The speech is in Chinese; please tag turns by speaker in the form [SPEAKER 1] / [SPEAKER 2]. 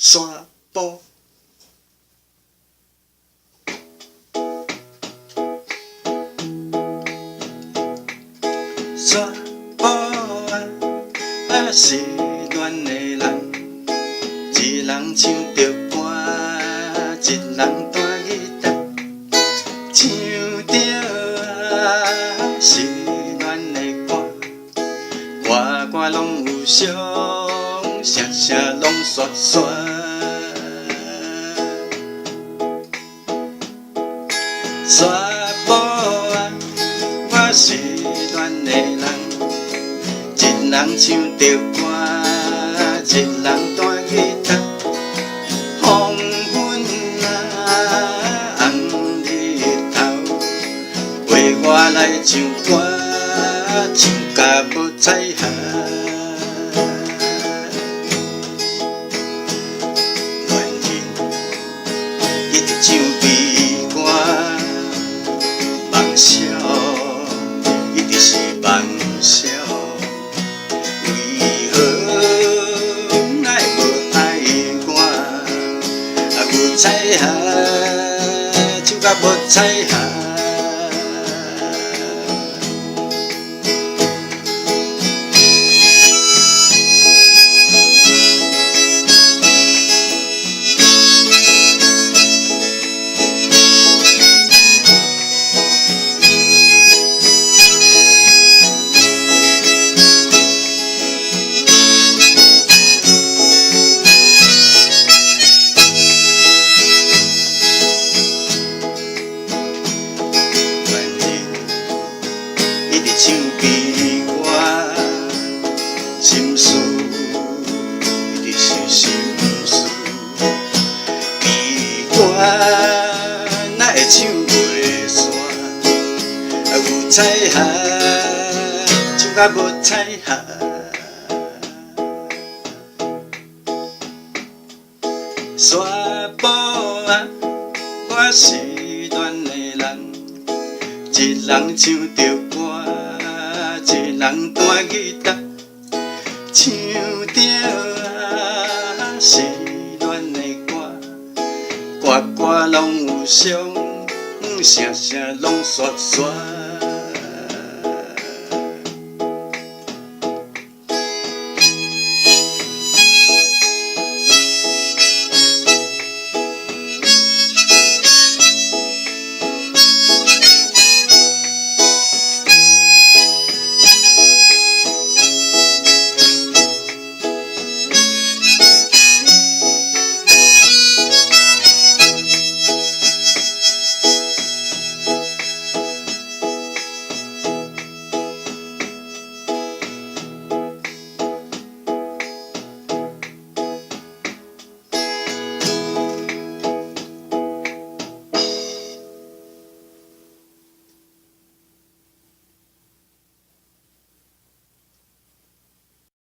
[SPEAKER 1] 山坡。山坡啊，是恋的人，一人唱着歌，一人弹吉他，唱着是恋的歌，歌歌拢有伤，声声拢酸酸。山坡啊，我是恋的人，一人唱着歌，一人弹吉他。黄昏啊，红日头，陪我来唱歌，唱甲要彩霞。恋人一直唱悲歌，梦想一直是梦想。为何爱无爱我？啊，无彩霞，唱甲无彩霞。唱悲歌，心事一直是心事。悲歌哪会唱袂煞？啊，有彩霞，唱甲无彩霞。山坡啊，我是恋的人，一人唱着歌。一人弹吉他，唱着是恋的歌，歌歌拢有伤，声声拢酸酸。